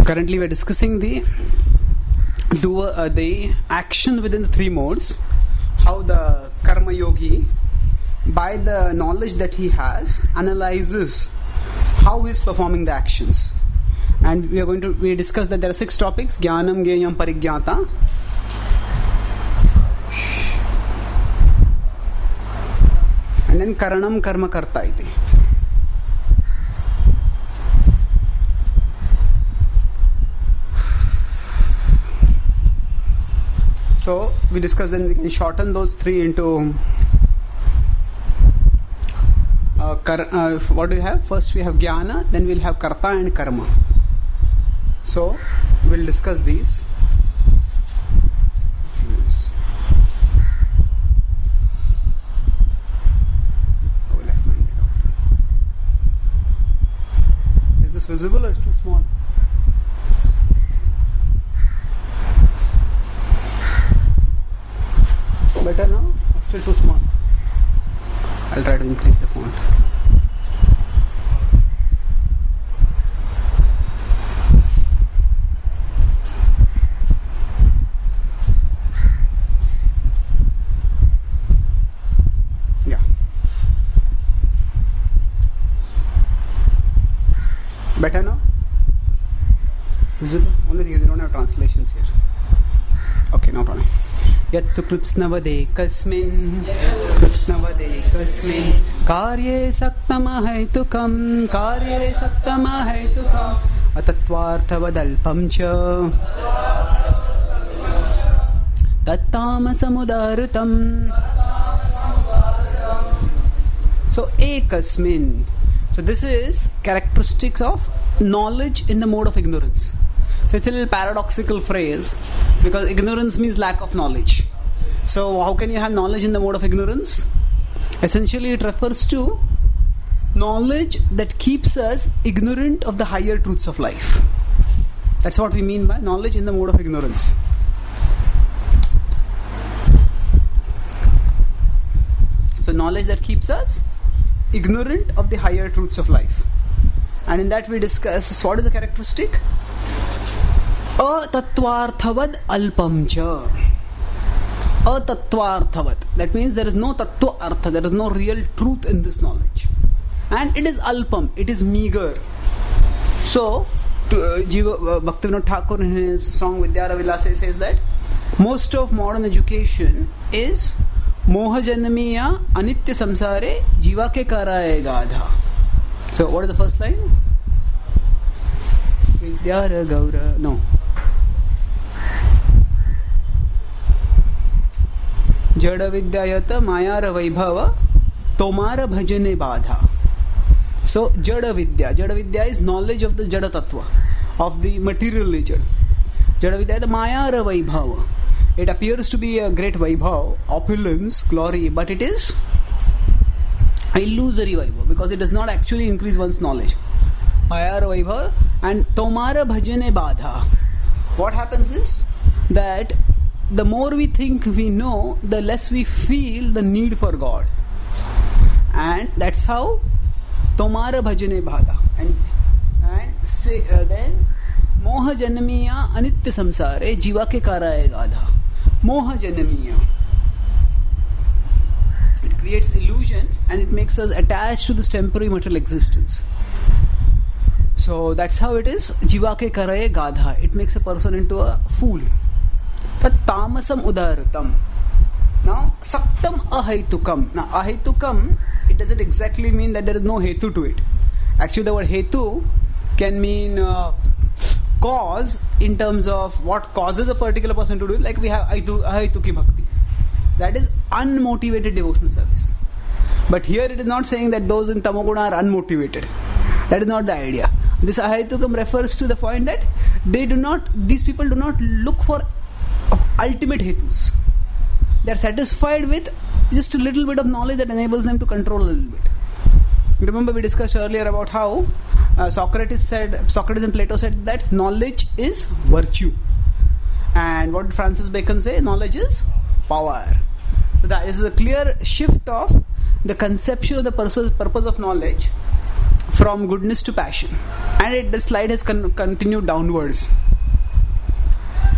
Currently we are discussing the action within the three modes, how the karma yogi, by the knowledge that he has, analyzes how he is performing the actions. And we discuss that there are 6 topics: jnanam, gyayam, parigyata, and then karanam, karma, karta iti. So we discussed, then we can shorten those 3 into what do we have? First we have jnana, then we'll have karta and karma. So we'll discuss these. Yes. How will I find it out? Is this visible or is it too small? Better now? Or still too small? I'll try to increase the font. Yeah. Better now? Visible? Only thing is you don't have translations here. Okay, no problem. यत्तु kṛtsna-vad ekasmin kārye saktam ahaitukam atattvārtha-vad alpaṁ tāmasam udāhṛtam. So ekasmin. So this is characteristics of knowledge in the mode of ignorance. So it's a little paradoxical phrase, because ignorance means lack of knowledge. So how can you have knowledge in the mode of ignorance? Essentially it refers to knowledge that keeps us ignorant of the higher truths of life. That's what we mean by knowledge in the mode of ignorance. So knowledge that keeps us ignorant of the higher truths of life. And in that we discuss what is the characteristic? Atattvārtha-vad alpaṁ. Atattvārtha-vad. That means there is no tattva artha, there is no real truth in this knowledge. And it is alpaṁ, it is meager. So, Bhaktivinoda Thakur in his song Vidyara Vilase says that most of modern education is moha janamiya anitya samsare jiva ke karaye gadha. So, what is the first line? Vidyara Gaura. No. Jada vidyayata mayara vaibhava tomara bhajane badha. So Jada vidya is knowledge of the Jada tattva, of the material nature. Jada vidya, the mayara vaibhava. It appears to be a great vaibhav, opulence, glory, but it is illusory vaibhav, because it does not actually increase one's knowledge. Mayara vaibhava and tomara bhajane badha. What happens is that the more we think we know, the less we feel the need for God. And that's how tomara bhajane badha. And then moha janamiya anitya samsare jiva ke karaye gadha. Moha janamiya. It creates illusion and it makes us attached to this temporary material existence. So that's how it is. Jiva ke karaye gadha. It makes a person into a fool. Tāmasam udāhṛtam. Now, saktam ahaitukam. Now, ahaitukam, it doesn't exactly mean that there is no hetu to it. Actually, the word hetu can mean cause in terms of what causes a particular person to do it. Like we have ahaituki bhakti. That is unmotivated devotional service. But here it is not saying that those in tamoguna are unmotivated. That is not the idea. This ahaitukam refers to the point that these people do not look for ultimate hetus. They are satisfied with just a little bit of knowledge that enables them to control a little bit. Remember we discussed earlier about how Socrates and Plato said that knowledge is virtue. And what did Francis Bacon say? Knowledge is power. So that is a clear shift of the conception of the purpose of knowledge from goodness to passion. And the slide has continued downwards.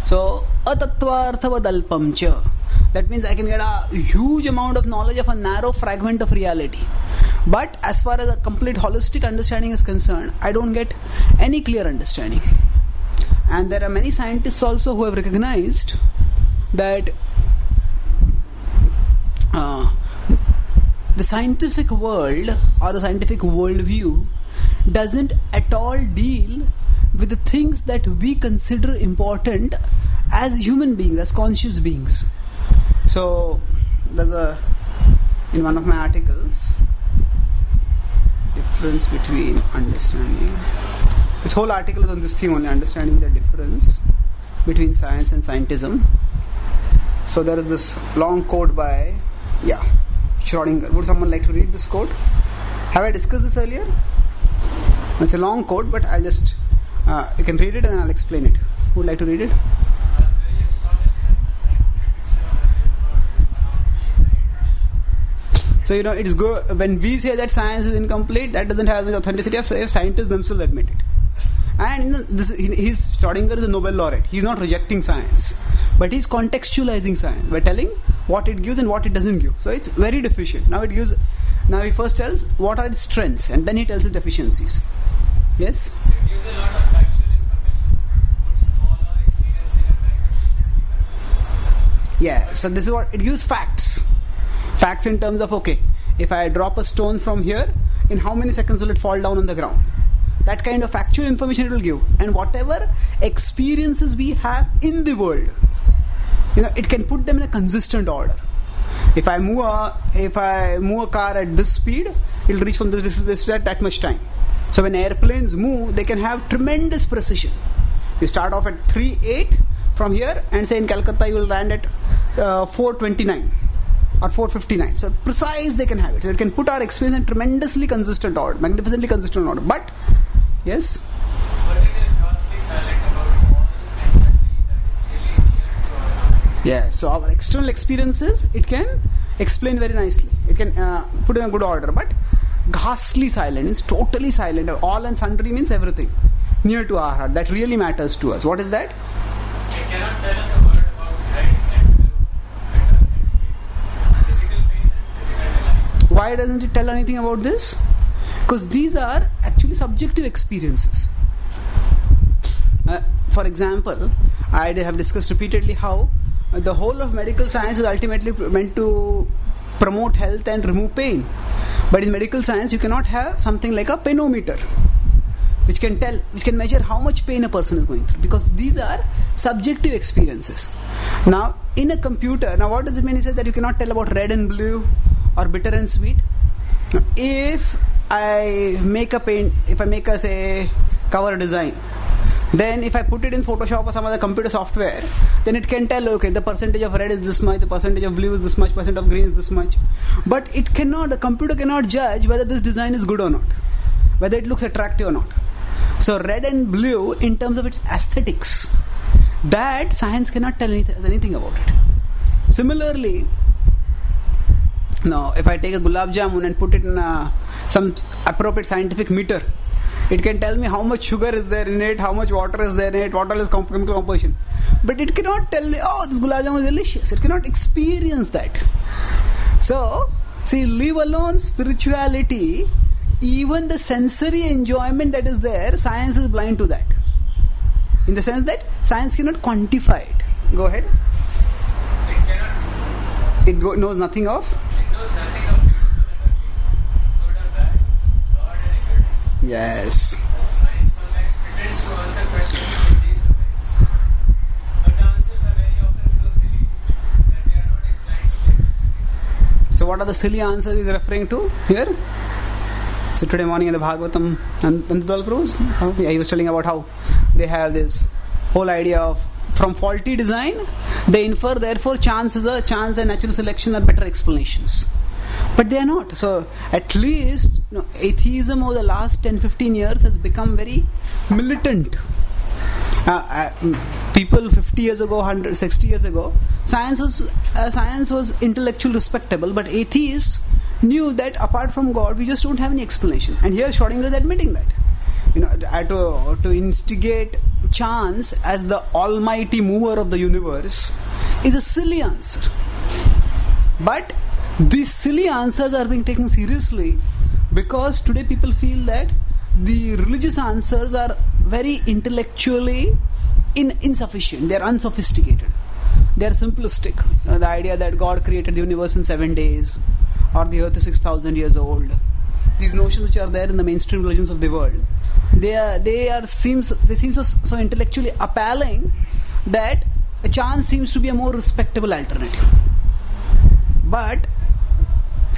So, atattvārtha-vad alpaṁ cha. That means I can get a huge amount of knowledge of a narrow fragment of reality. But as far as a complete holistic understanding is concerned, I don't get any clear understanding. And there are many scientists also who have recognized that the scientific world or the scientific worldview doesn't at all deal with the things that we consider important as human beings, as conscious beings. So, there's in one of my articles, difference between understanding. This whole article is on this theme only, understanding the difference between science and scientism. So there is this long quote by Schrödinger. Would someone like to read this quote? Have I discussed this earlier? It's a long quote, but I'll just you can read it and I'll explain it. Who would like to read it? So it is good when we say that science is incomplete. That doesn't have the authenticity of scientists themselves admit it. And Schrödinger is a Nobel laureate. He's not rejecting science, but he's contextualizing science by telling what it gives and what it doesn't give. So it's very deficient. Now he first tells what are its strengths, and then he tells its deficiencies. Yes. It gives a lot of factual information. Puts all our experience in a package should be consistent. Yeah. So this is what it gives: facts. Facts in terms of, okay, if I drop a stone from here, in how many seconds will it fall down on the ground? That kind of factual information it will give. And whatever experiences we have in the world, it can put them in a consistent order. If I move a car at this speed, it will reach from this at that much time. So when airplanes move, they can have tremendous precision. You start off at 3:08 from here, and say in Calcutta you will land at 4:29. Or 4:59. So precise they can have it. So it can put our experience in tremendously consistent order, magnificently consistent order. But, yes? But it is vastly silent about all externally that is really near to our heart. Yeah, so our external experiences, it can explain very nicely. It can put in a good order. But ghastly silent, it's totally silent. All and sundry means everything. Near to our heart. That really matters to us. What is that? It cannot tell us a word about red and blue. Why doesn't it tell anything about this? Because these are actually subjective experiences. For example, I have discussed repeatedly how the whole of medical science is ultimately meant to promote health and remove pain. But in medical science, you cannot have something like a painometer, which can measure how much pain a person is going through, because these are subjective experiences. Now, in a computer, what does it mean? He says that you cannot tell about red and blue or bitter and sweet. Now, if I make a say cover design, then if I put it in Photoshop or some other computer software, then it can tell, okay, the percentage of red is this much, the percentage of blue is this much, percent of green is this much. But the computer cannot judge whether this design is good or not, whether it looks attractive or not. So red and blue, in terms of its aesthetics, that science cannot tell anything about it. Similarly, now if I take a gulab jamun and put it in some appropriate scientific meter, it can tell me how much sugar is there in it, how much water is there in it, what all is chemical composition. But it cannot tell me, oh, this gulab jamun is delicious. It cannot experience that. So, see, leave alone spirituality, even the sensory enjoyment that is there, science is blind to that. In the sense that science cannot quantify it. Go ahead. It cannot. It knows nothing of? It knows nothing of beautiful energy, good or bad, God and good. Yes. Science sometimes pretends to answer questions in these ways. But the answers are very often so silly that we are not inclined to take. So what are the silly answers he's referring to here? So today morning in the Bhagavatam, and Thawdal Prabhu, he was telling about how they have this whole idea of, from faulty design, they infer therefore chance and natural selection are better explanations. But they are not. So at least atheism over the last 10-15 years has become very militant. People 50 years ago, 100, 60 years ago, science was intellectual respectable, but atheists knew that apart from God, we just don't have any explanation. And here Schrödinger is admitting that. To instigate chance as the almighty mover of the universe is a silly answer. But these silly answers are being taken seriously because today people feel that the religious answers are very intellectually insufficient. They are unsophisticated. They are simplistic. The idea that God created the universe in 7 days, or the earth is 6,000 years old. These notions which are there in the mainstream religions of the world, they seem so intellectually appalling that a chance seems to be a more respectable alternative. But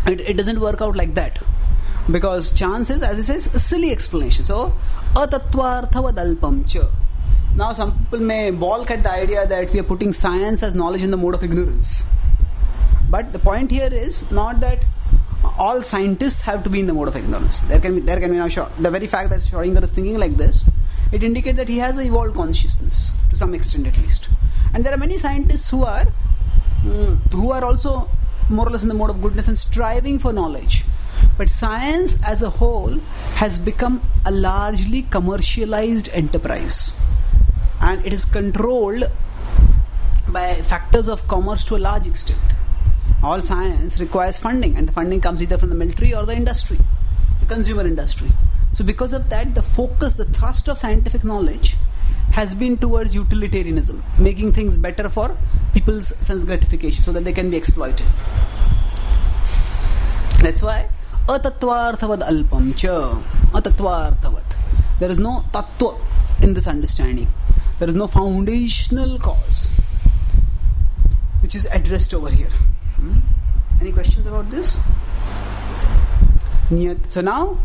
it doesn't work out like that, because chance is, as it says, a silly explanation. So atattvārtha-vad alpaṁ cha. Now some people may balk at the idea that we are putting science as knowledge in the mode of ignorance. But the point here is not that all scientists have to be in the mode of ignorance. There can be now the very fact that Schrödinger is thinking like this, it indicates that he has an evolved consciousness to some extent at least. And there are many scientists who are also more or less in the mode of goodness and striving for knowledge. But science as a whole has become a largely commercialized enterprise, and it is controlled by factors of commerce to a large extent. All science requires funding, and the funding comes either from the military or the industry, the consumer industry. So because of that, the focus, the thrust of scientific knowledge has been towards utilitarianism, making things better for people's sense gratification so that they can be exploited. That's why atattvārtha-vad alpaṁ cha. Atattvārtha-vad. There is no tattva in this understanding. There is no foundational cause which is addressed over here. Any questions about this? So now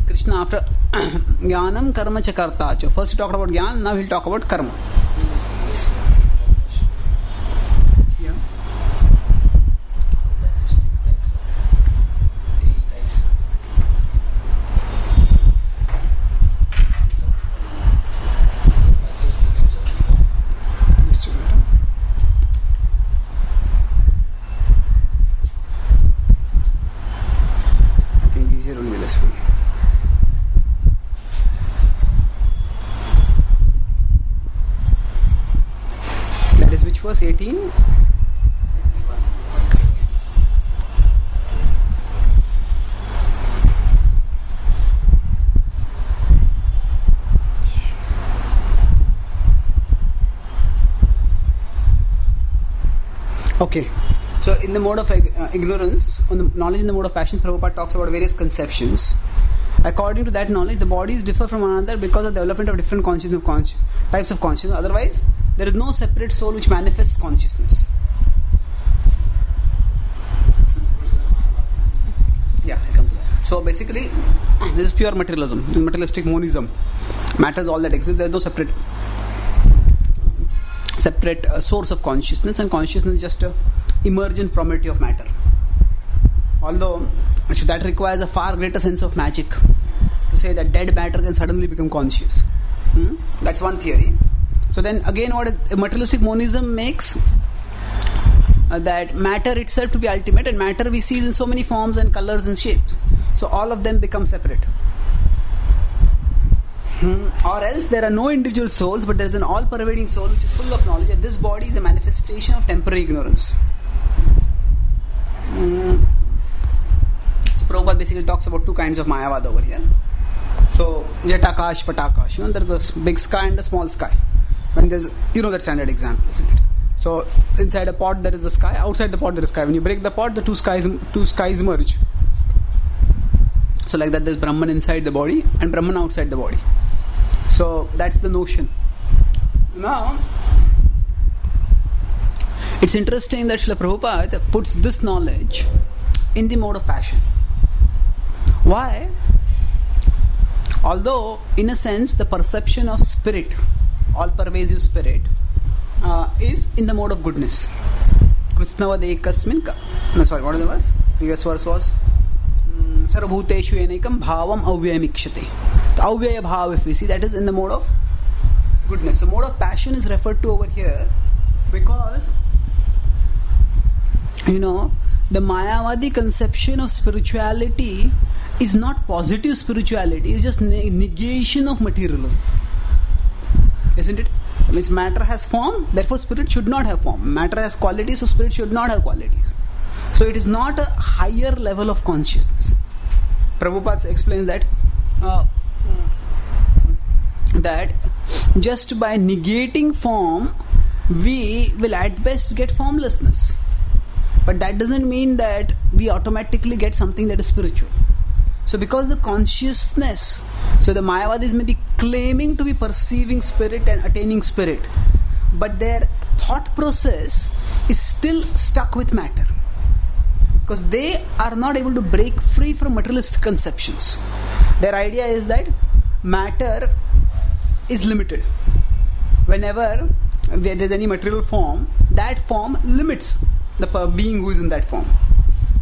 Krishna, after jnanam karma cha karta cha, first he talked about jnana, now he'll talk about karma. Yeah. Verse 18. Okay, so in the mode of ignorance, on the knowledge in the mode of passion, Prabhupada talks about various conceptions. According to that knowledge, the bodies differ from one another because of the development of different types of consciousness. Otherwise, there is no separate soul which manifests consciousness. Yeah, I'll come to that. So basically, this is pure materialism, materialistic monism. Matter is all that exists. There is no separate source of consciousness, and consciousness is just an emergent property of matter. Although actually that requires a far greater sense of magic to say that dead matter can suddenly become conscious. That's one theory. So then again, what materialistic monism makes that matter itself to be ultimate, and matter we see in so many forms and colors and shapes. So all of them become separate. Or else there are no individual souls, but there is an all-pervading soul which is full of knowledge, and this body is a manifestation of temporary ignorance. So Prabhupada basically talks about two kinds of Mayavad over here. So Jetakash, Patakash, there's the big sky and the small sky. When there's, that standard example, isn't it? So inside a pot there is the sky, outside the pot there is sky. When you break the pot, the two skies merge. So like that, there's Brahman inside the body and Brahman outside the body. So that's the notion. Now, it's interesting that Srila Prabhupada puts this knowledge in the mode of passion. Why? Although, in a sense, the perception of spirit, all-pervasive spirit, is in the mode of goodness. kṛtsna-vad ekasmin. What is the verse? Previous verse was sarvabhuteshu enekam bhavam avyayamikshate. The avyaya bhav, if we see, that is in the mode of goodness. So mode of passion is referred to over here because the Mayavadi conception of spirituality is not positive spirituality, it's just negation of materialism. Isn't it? It means matter has form, therefore spirit should not have form. Matter has qualities, so spirit should not have qualities. So it is not a higher level of consciousness. Prabhupada explains that that just by negating form, we will at best get formlessness. But that doesn't mean that we automatically get something that is spiritual. So because the consciousness, so the Mayavadis may be claiming to be perceiving spirit and attaining spirit, but their thought process is still stuck with matter. Because they are not able to break free from materialistic conceptions. Their idea is that matter is limited. Whenever there is any material form, that form limits the being who is in that form.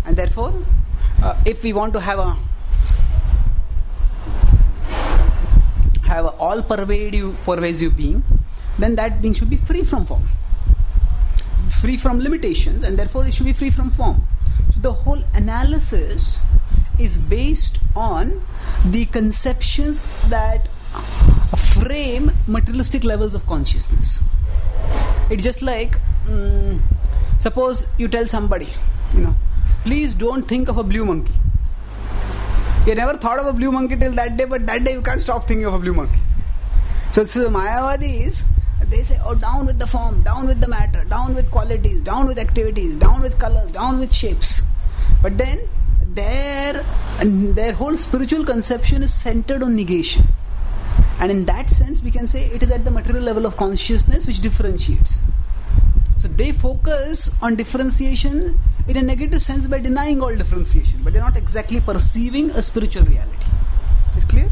And therefore, if we want to have a all-pervasive being, then that being should be free from form, free from limitations, and therefore it should be free from form. So the whole analysis is based on the conceptions that frame materialistic levels of consciousness. It's just like, suppose you tell somebody, please don't think of a blue monkey. You never thought of a blue monkey till that day, but that day you can't stop thinking of a blue monkey. So the Mayavadis, they say, down with the form, down with the matter, down with qualities, down with activities, down with colors, down with shapes. But then their whole spiritual conception is centered on negation. And in that sense, we can say it is at the material level of consciousness which differentiates. So they focus on differentiation in a negative sense by denying all differentiation, but they're not exactly perceiving a spiritual reality. Is it clear?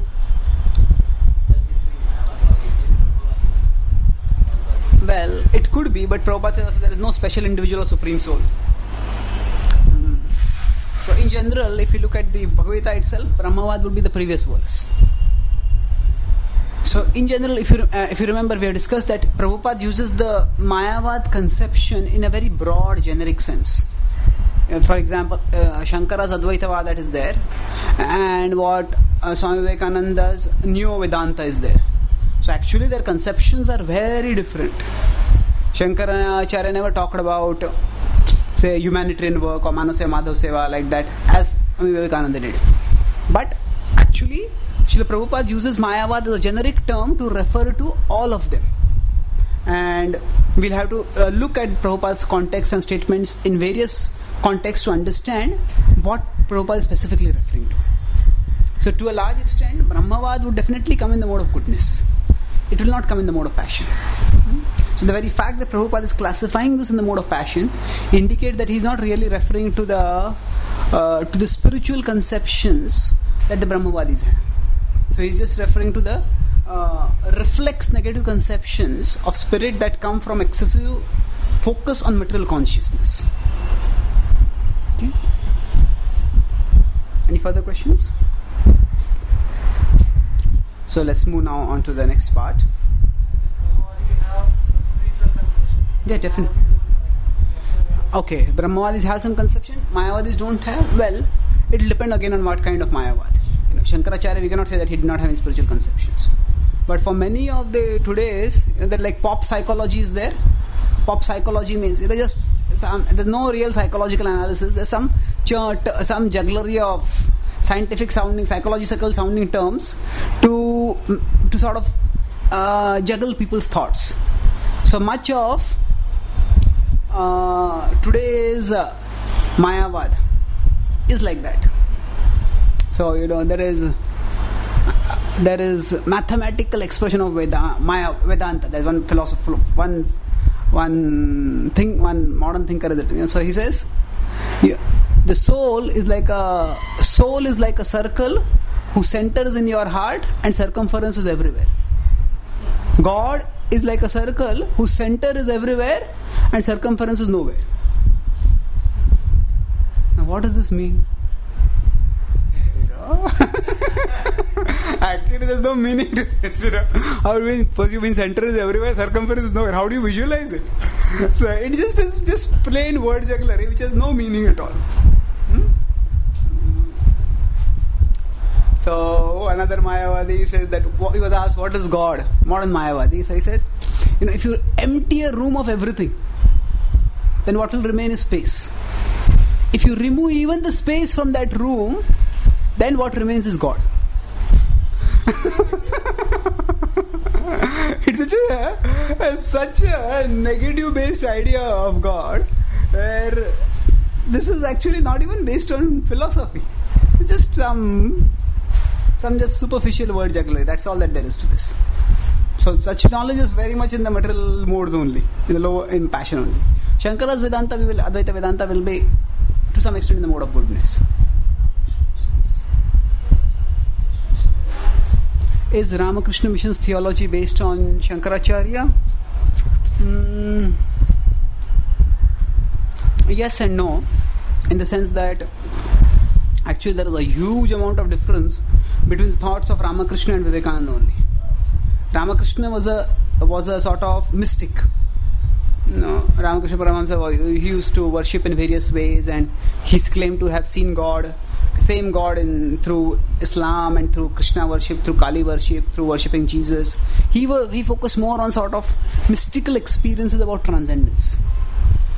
Well, it could be, but Prabhupada says also there is no special individual or supreme soul. So in general, if you look at the Bhagavad-gītā itself, Brahmavad would be the previous verse. So in general, if you remember, we have discussed that Prabhupada uses the Mayavad conception in a very broad, generic sense. For example, Shankara's Advaita-vad that is there, and what Swami Vivekananda's Neo-Vedanta is there. So actually their conceptions are very different. Shankaracharya never talked about, say, humanitarian work or Manaseva Madhav Seva like that as Swami Vivekananda did. But actually, Srila Prabhupada uses Mayavad as a generic term to refer to all of them. And we'll have to look at Prabhupada's context and statements in various contexts to understand what Prabhupada is specifically referring to. So to a large extent, Brahmavad would definitely come in the mode of goodness. It will not come in the mode of passion. So the very fact that Prabhupada is classifying this in the mode of passion indicates that he is not really referring to the spiritual conceptions that the Brahmavadis have. So he is just referring to the reflex negative conceptions of spirit that come from excessive focus on material consciousness. Okay. Any further questions? So let's move now on to the next part. Yeah, definitely. Okay, Brahmavadis have some conception, Mayavadis don't have. Well, it will depend again on what kind of Mayavad. Shankaracharya, we cannot say that he did not have any spiritual conceptions. But for many of the today's, that like pop psychology is there. Pop psychology means there's no real psychological analysis. There's some jugglery of scientific sounding, psychological sounding terms to sort of juggle people's thoughts. So much of today's Mayavad is like that. So there is mathematical expression of Vedanta. There's one philosopher, one modern thinker is it. So he says, the soul is like a circle whose center is in your heart and circumference is everywhere. God is like a circle whose center is everywhere and circumference is nowhere. Now what does this mean? Actually, there's no meaning to this. How do you mean center is everywhere, circumference is nowhere? How do you visualize it? So it is just plain word jugglery which has no meaning at all. So another Mayavadi says that he was asked, what is God? Modern Mayavadi. So he says, if you empty a room of everything, then what will remain is space. If you remove even the space from that room, then what remains is God. It's such a negative based idea of God, where this is actually not even based on philosophy. It's just some just superficial word jugglery. That's all that there is to this. So such knowledge is very much in the material modes only, in passion only. Shankara's Advaita Vedanta will be to some extent in the mode of goodness. Is Ramakrishna Mission's theology based on Shankaracharya? Yes and no, in the sense that actually there is a huge amount of difference between the thoughts of Ramakrishna and Vivekananda only. Ramakrishna was a sort of mystic. Ramakrishna Paramahamsa, he used to worship in various ways, and he's claimed to have seen God, same God through Islam and through Krishna worship, through Kali worship, through worshipping Jesus. He focused more on sort of mystical experiences about transcendence,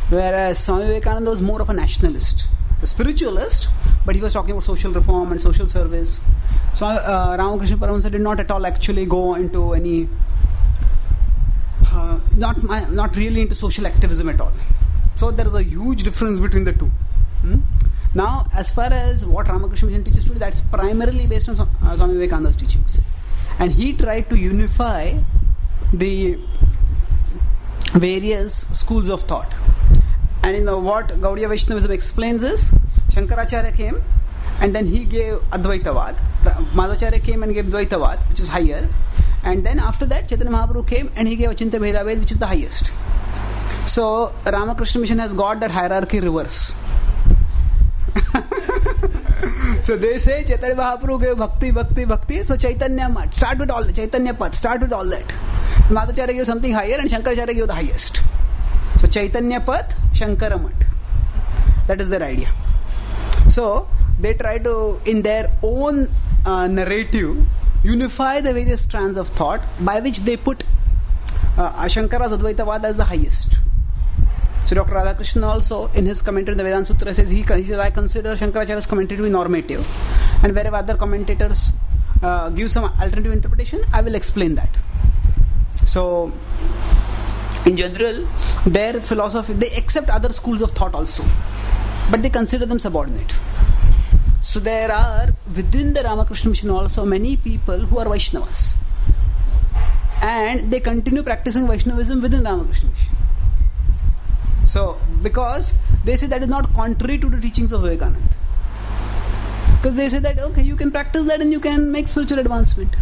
whereas Swami Vivekananda was more of a nationalist, a spiritualist, but he was talking about social reform and social service. So Ramakrishna Paramahamsa did not at all actually go into any not really into social activism at all. So there is a huge difference between the two. Now, as far as what Ramakrishna Mission teaches today, that's primarily based on Swami Vivekananda's teachings, and he tried to unify the various schools of thought. And what Gaudiya Vaishnavism explains is, Shankaracharya came and then he gave Advaita-vad. Madhvacharya came and gave Dvaita-vad, which is higher. And then after that, Chaitanya Mahaprabhu came and he gave Achintya Bheda-ved, which is the highest. So Ramakrishna Mission has got that hierarchy reverse. So they say Chaitanya Mahaprabhu gave bhakti. So Chaitanya Mat, start with all that. Chaitanya Path, start with all that. Madhvacharya gave something higher and Shankaracharya gave the highest. So Chaitanya Path, Shankara Mat. That is their idea. So they try to, in their own narrative, unify the various strands of thought by which they put Shankara's Advaita-vad as the highest. So Dr. Radhakrishnan also, in his commentary in the Vedanta Sutra, says he says, I consider Shankaracharya's commentary to be normative, and wherever other commentators give some alternative interpretation, I will explain that. So in general, their philosophy, they accept other schools of thought also, but they consider them subordinate. So there are within the Ramakrishna Mission also many people who are Vaishnavas, and they continue practicing Vaishnavism within Ramakrishna Mission. So because they say that is not contrary to the teachings of Vivekananda, because they say that okay, you can practice that and you can make spiritual advancement,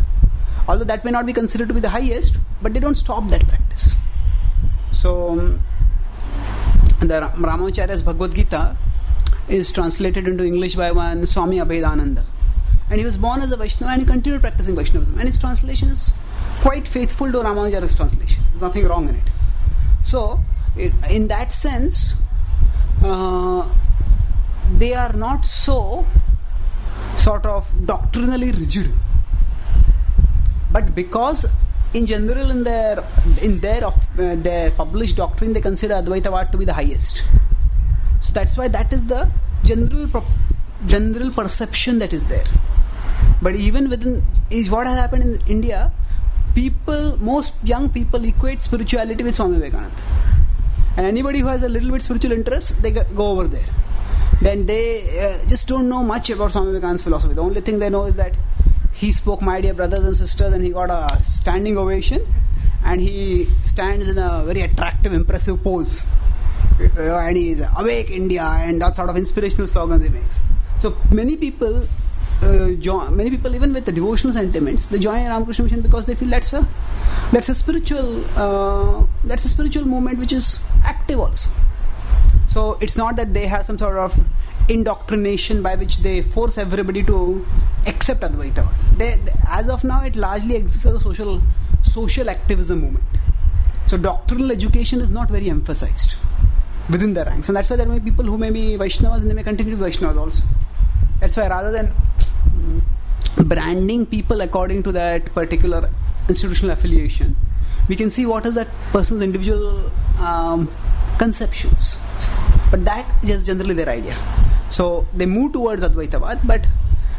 although that may not be considered to be the highest, but they don't stop that practice. So the Ramacharya's Bhagavad-gītā is translated into English by one Swami Abhedananda, and he was born as a Vaishnava and he continued practicing Vaishnavism, and his translation is quite faithful to Ramacharya's translation. There's nothing wrong in it. So in that sense, they are not so sort of doctrinally rigid, but because in general in their published doctrine they consider Advaita-vad to be the highest. So that's why that is the general perception that is there. But even within is what has happened in India, most young people equate spirituality with Swami Vivekananda, and anybody who has a little bit spiritual interest, they go over there. Then they just don't know much about Swami Vivekananda's philosophy. The only thing they know is that he spoke my dear brothers and sisters, and he got a standing ovation, and he stands in a very attractive, impressive pose, and he is awake India, and that sort of inspirational slogans he makes. So many people even with the devotional sentiments, they join Ramakrishna Mission because they feel that's a spiritual movement which is active also. So it's not that they have some sort of indoctrination by which they force everybody to accept Advaitavad. They, as of now, it largely exists as a social activism movement. So doctrinal education is not very emphasized within the ranks, and that's why there may be people who may be Vaishnavas and they may continue to be Vaishnavas also. That's why rather than branding people according to that particular institutional affiliation, we can see what is that person's individual conceptions. But that is generally their idea. So they move towards Advaitavad, but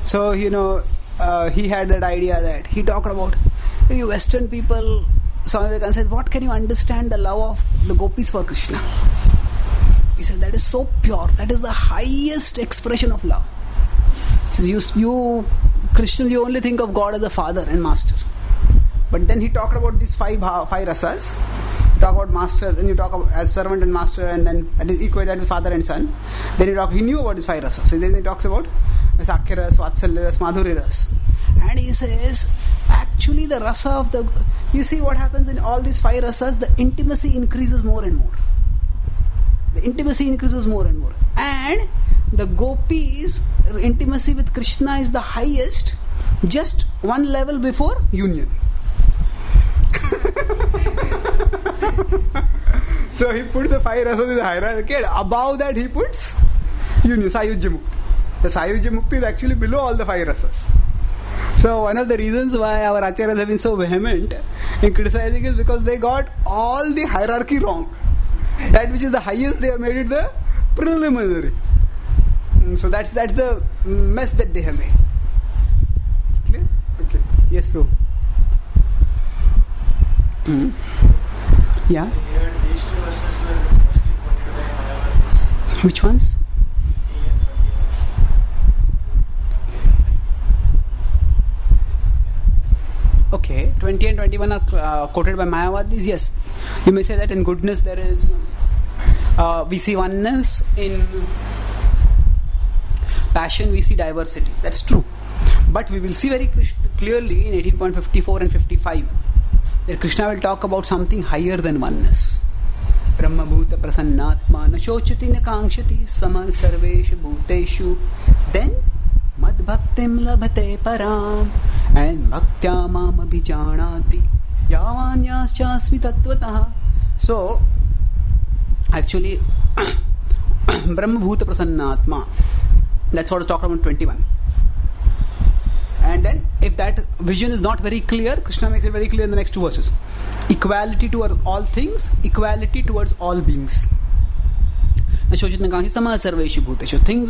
so he had that idea that he talked about you Western people. Swami Vivekananda said, what can you understand the love of the gopis for Krishna? He said that is so pure, that is the highest expression of love. He says, you Christians, you only think of God as a father and master. But then he talked about these five rasas. You talk about master, then you talk about as servant and master, and then that is equated with father and son. Then he knew about these five rasas. So then he talks about Sakhya ras, Vatsalya ras, Madhurya ras. And he says, actually the rasa of the... You see what happens in all these five rasas, the intimacy increases more and more. The intimacy increases more and more. And the gopis' intimacy with Krishna is the highest, just one level before union. So he put the five rasas in the hierarchy, and above that he puts union, Sayujya Mukti. The Sayujya Mukti is actually below all the five rasas. So one of the reasons why our acharyas have been so vehement in criticizing is because they got all the hierarchy wrong. That which is the highest, they have made it the preliminary. So that's the mess that they have made. Clear? Okay. Yes, Prabhu. Yeah. Which ones? Okay, 20 and 21 are quoted by Mayavadis. Yes, you may say that in goodness there is we see oneness, in passion we see diversity. That's true. But we will see very clearly in 18.54 and 55 that Krishna will talk about something higher than oneness. Brahma bhuta prasannatma na shochati na kankshati sama sarveshu bhuteshu. Then mad bhaktim labhate param and bhaktya mam abhijanati yavanyaschasmi tattvataha. So actually Brahma bhuta prasannatma, that's what is talked about in 21. And then if that vision is not very clear, Krishna makes it very clear in the next two verses. Equality towards all things, equality towards all beings. Things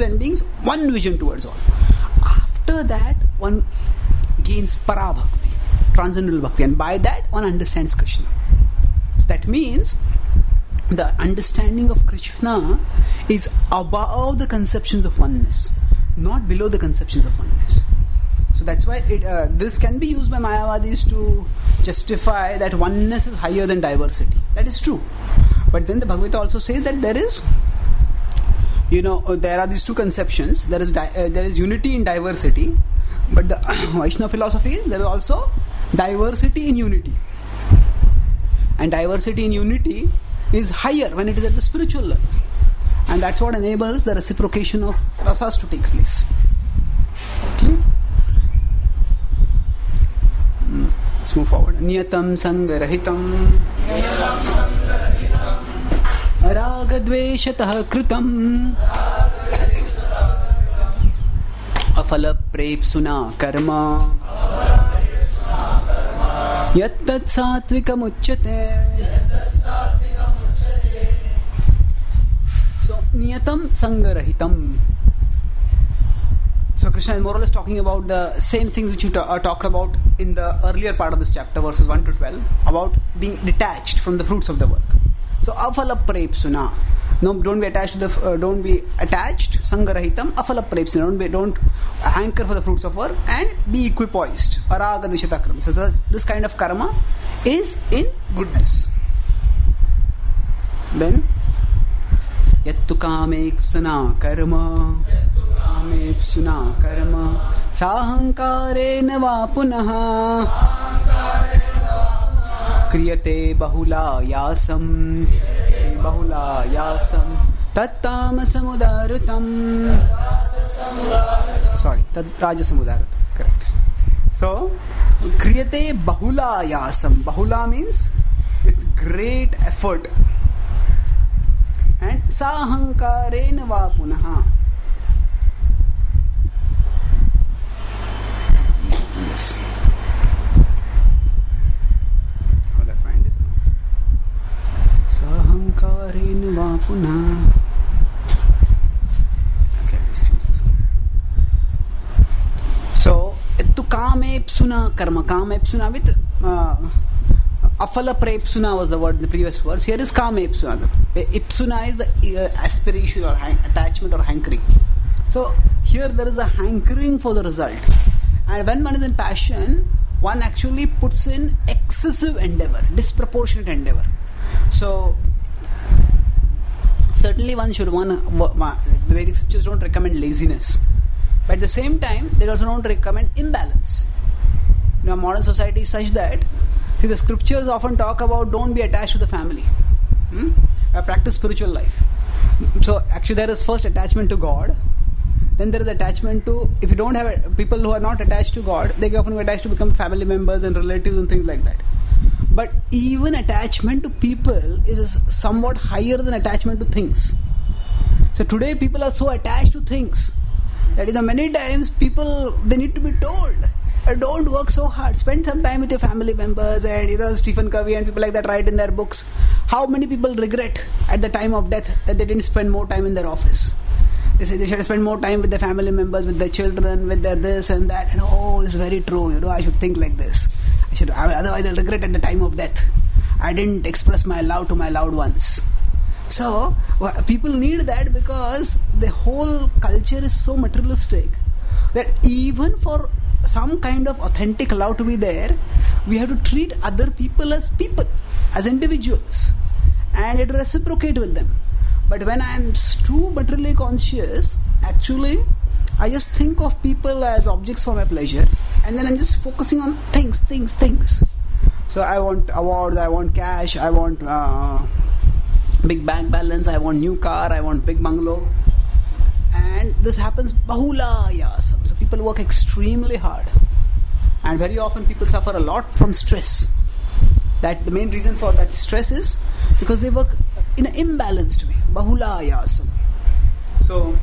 and beings, one vision towards all. After that, one gains para-bhakti, transcendental bhakti, and by that one understands Krishna. So that means the understanding of Krishna is above the conceptions of oneness, not below the conceptions of oneness. So that's why this can be used by Mayavadis to justify that oneness is higher than diversity. That is true. But then the Bhagavad Gita also says that there is, there are these two conceptions. There is unity in diversity, but the Vaishnava philosophy is there is also diversity in unity. And diversity in unity is higher when it is at the spiritual level. And that's what enables the reciprocation of rasas to take place. Okay? Let's move forward. Niyatam sangarahitam ragadveshatah kṛtam afala prepsuna karma yattat satvikam uchyate. So niyatam sangarahitam. So Krishna is more or less talking about the same things which he talked about in the earlier part of this chapter, verses 1 to 12, about being detached from the fruits of the work. So afala prepsuna. No, don't be attached to the don't be attached. Sangarahitam afala prepsuna. Don't hanker for the fruits of work and be equipoised. Araga dvishata. So this kind of karma is in goodness. Then yattu kame karma. Suna karma sahankarena va punaha kriyate bahula yasam tattamasam udāhṛtam. Sorry, tat rajasam udāhṛtam. So, kriyate bahulayasam. Bahula means with great effort. And sahankarena va punaha. Yes. How will I find this now? Sahankarena va punaha. Okay, let's choose this one. So, to kamepsuna karma. Kamepsuna with afala prepsuna was the word in the previous verse. Here is kamepsuna. Ipsuna is the aspiration or attachment or hankering. So here there is a hankering for the result. And when one is in passion, one actually puts in excessive endeavor, disproportionate endeavor. So certainly one should the Vedic scriptures don't recommend laziness. But at the same time, they also don't recommend imbalance. Modern society is such that, see, the scriptures often talk about don't be attached to the family. Practice spiritual life. So actually there is first attachment to God. Then there is attachment to, if you don't have people who are not attached to God, they often get attached to become family members and relatives and things like that. But even attachment to people is somewhat higher than attachment to things. So today people are so attached to things that many times people, they need to be told, don't work so hard, spend some time with your family members. And Stephen Covey and people like that write in their books how many people regret at the time of death that they didn't spend more time in their office. They say they should spend more time with their family members, with their children, with their this and that. And it's very true. I should think like this. Otherwise I'll regret at the time of death. I didn't express my love to my loved ones. So people need that because the whole culture is so materialistic that even for some kind of authentic love to be there, we have to treat other people, as individuals, and it reciprocate with them. But when I am too materially conscious, actually I just think of people as objects for my pleasure, and then I'm just focusing on things. So I want awards, I want cash, I want big bank balance, I want new car, I want big bungalow. And this happens bahulayasam. So people work extremely hard. And very often people suffer a lot from stress. That the main reason for that stress is because they work in an imbalanced way. Bahulayasam. So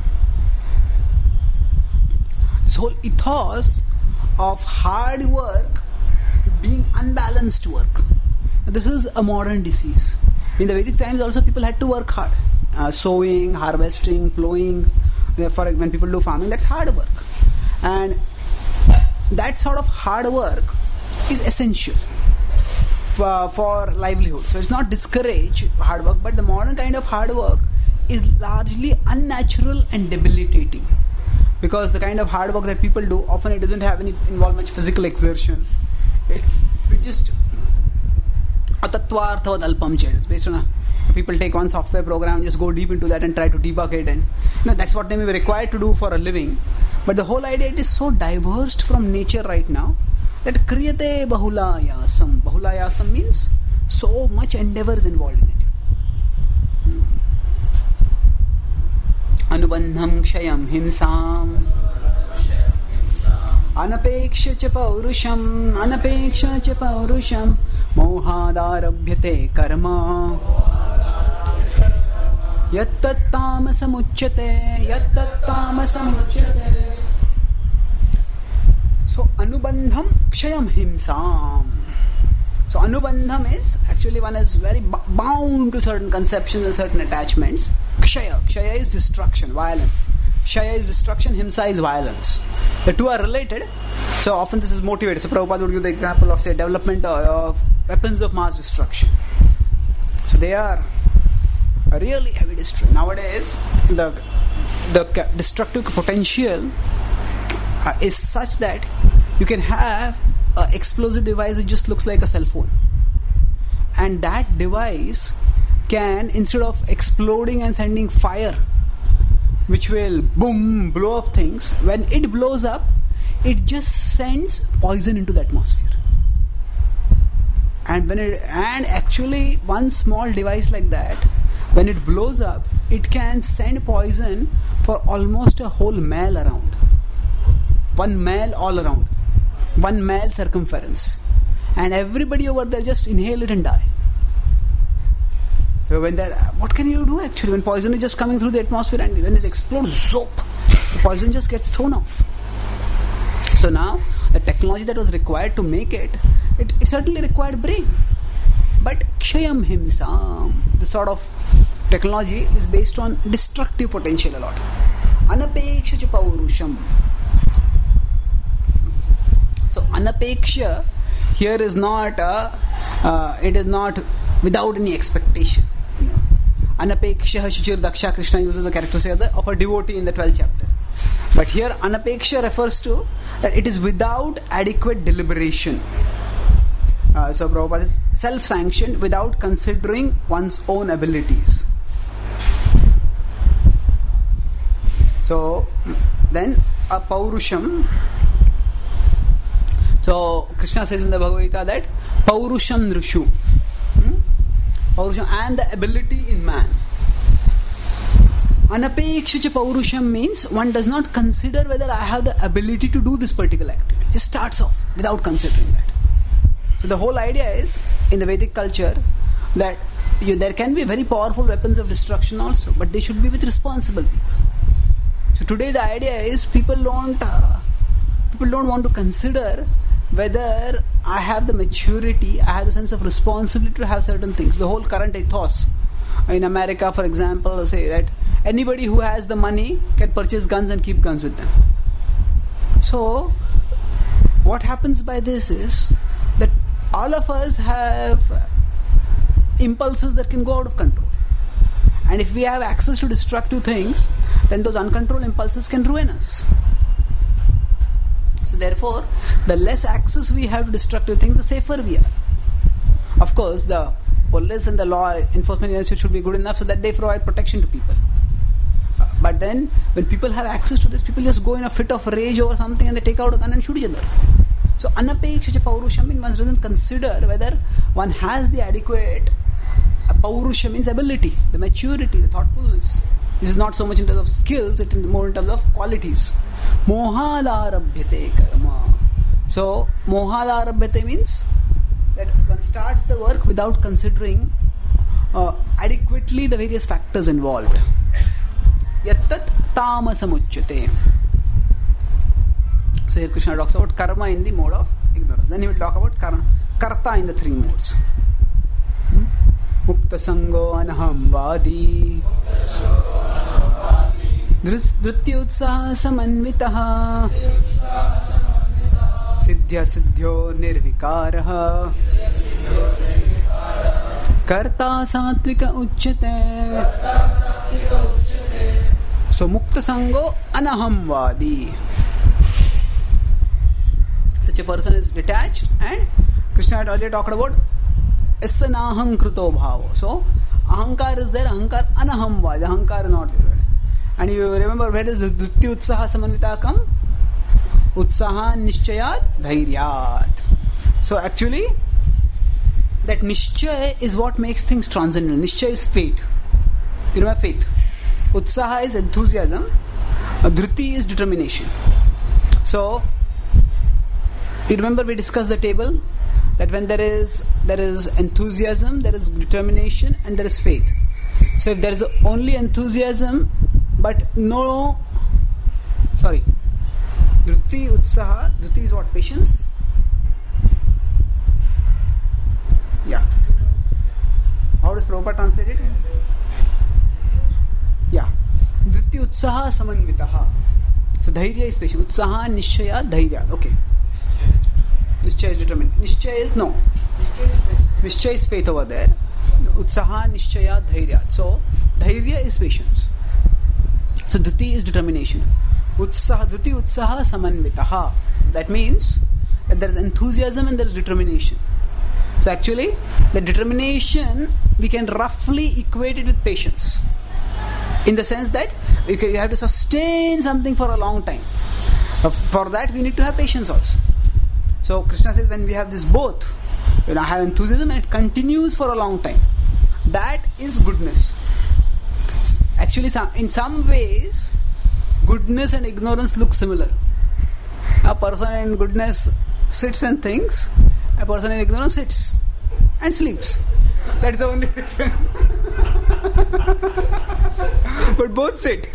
this whole ethos of hard work being unbalanced work. This is a modern disease. In the Vedic times also people had to work hard. Sowing, harvesting, plowing. Therefore, when people do farming, that's hard work. And that sort of hard work is essential for livelihood. So it's not discourage hard work, but the modern kind of hard work is largely unnatural and debilitating. Because the kind of hard work that people do, often it doesn't involve much physical exertion. It just atattvārtha-vad alpaṁ. It's based on people take one software program, just go deep into that and try to debug it, and that's what they may be required to do for a living. But the whole idea, it is so diverse from nature right now that kriyate bahulayasam. Bahulayasam means so much endeavor is involved in it. Anubandham kshayam himsam anapeksha cha paurusham mohadarabhyate karma tāmasam uchyate. So anubandham kshayam himsam. So anubandham is actually one is very bound to certain conceptions and certain attachments. Kshaya is destruction, violence. Shaya is destruction, himsa is violence. The two are related. So often this is motivated. So Prabhupada would give the example of, say, development of weapons of mass destruction. So they are a really heavy destruction. Nowadays, the destructive potential is such that you can have an explosive device which just looks like a cell phone. And that device can, instead of exploding and sending fire, which will boom, blow up things, when it blows up, it just sends poison into the atmosphere. And actually one small device like that, when it blows up, it can send poison for almost a whole mile around. 1 mile all around. 1 mile circumference, and everybody over there just inhale it and die. When what can you do actually when poison is just coming through the atmosphere, and when it explodes, zoop, the poison just gets thrown off. So now the technology that was required to make it certainly required brain. But kshayam himsam, the sort of technology is based on destructive potential a lot. Anapeksha cha paurusham. So anapeksha here is not it is not without any expectation. Anapeksha shuchir daksha, Krishna uses a character of a devotee in the 12th chapter. But here anapeksha refers to that it is without adequate deliberation. So Prabhupada is self-sanctioned without considering one's own abilities. So then a paurusham. So Krishna says in the Bhagavad-gītā that paurusham nrishu. Paurusham, I am the ability in man. Anapeksha paurusham means one does not consider whether I have the ability to do this particular activity. Just starts off without considering that. So the whole idea is, in the Vedic culture, that there can be very powerful weapons of destruction also, but they should be with responsible people. So today the idea is people don't want to consider whether I have the maturity, I have the sense of responsibility to have certain things. The whole current ethos in America, for example, say that anybody who has the money can purchase guns and keep guns with them. So what happens by this is that all of us have impulses that can go out of control. And if we have access to destructive things, then those uncontrolled impulses can ruin us. So therefore, the less access we have to destructive things, the safer we are. Of course, the police and the law enforcement agencies should be good enough so that they provide protection to people. But then, when people have access to this, people just go in a fit of rage over something and they take out a gun and shoot each other. So anapeksha paurusham means one doesn't consider whether one has the adequate paurusha means ability, the maturity, the thoughtfulness. This is not so much in terms of skills, it is more in terms of qualities. Mohādarabhyate karma. So mohādarabhyate means that one starts the work without considering adequately the various factors involved. Yattat tāmasam uchyate. So here Krishna talks about karma in the mode of ignorance. Then he will talk about karta in the 3 modes. Mukta sango anaham vadi, dhrityutsaha samanvitaha, siddhya siddhyo nirvikaraha, karta satvika uchyate. So mukta sango anaham vadi. Such a person is detached, and Krishna had earlier talked about esanaham kruto bhavo. So ahankar is there, ahankar anaham vadi, ahankar is not there. And you remember where does the dhritya utsaha samanvita come? Utsaha nishchayat dhairyat. So actually that nishchay is what makes things transcendental. Nishchay is faith. You know, faith. Utsaha is enthusiasm. Dhriti is determination. So you remember we discussed the table that when there is enthusiasm, there is determination, and there is faith. So if there is only enthusiasm but no, Dhriti utsaha. Dhriti is what? Patience. Yeah. How does Prabhupada translate it? Yeah. Dhriti utsaha samanvitaha. So dhairya is patience. Utsaha nishchaya dhairya. Okay. Nishchaya is determined. Nishchaya is no. Nishchaya is faith over there. Utsaha nishchaya dhairya. So dhairya is patience. So dhriti is determination. Dhriti utsaha samanvitaha. That means that there is enthusiasm and there is determination. So actually, the determination we can roughly equate it with patience, in the sense that you have to sustain something for a long time. For that, we need to have patience also. So Krishna says, when we have this both, I have enthusiasm and it continues for a long time, that is goodness. Actually, in some ways, goodness and ignorance look similar. A person in goodness sits and thinks, a person in ignorance sits and sleeps. That's the only difference. But both sit.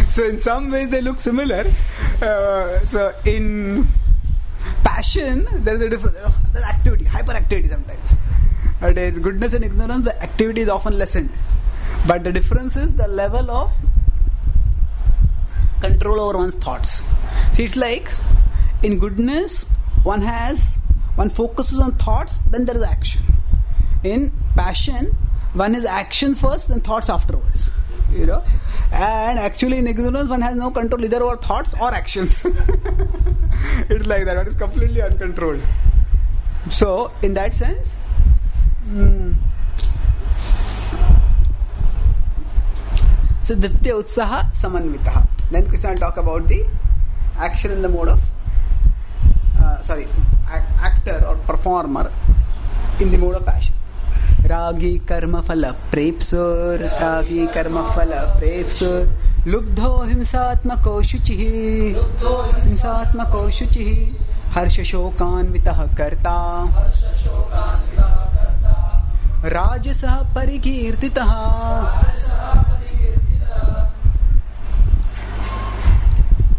So in some ways they look similar. So in passion, there is a difference. There's activity, hyperactivity sometimes. But in goodness and ignorance, the activity is often lessened. But the difference is the level of control over one's thoughts. See, it's like in goodness, one focuses on thoughts, then there is action. In passion, one is action first, then thoughts afterwards. And actually in ignorance, one has no control either over thoughts or actions. It's like that. One is completely uncontrolled. So, in that sense, so ditya utsaha samanvitaha. Then Krishna will talk about the action in the mode of actor or performer in the mode of passion. Ragi karma phala prepsur, ragi karma phala prepsur, lubdho himsatmako shuchihi, harsha shokanvitah karta, rajasah parikirtitah.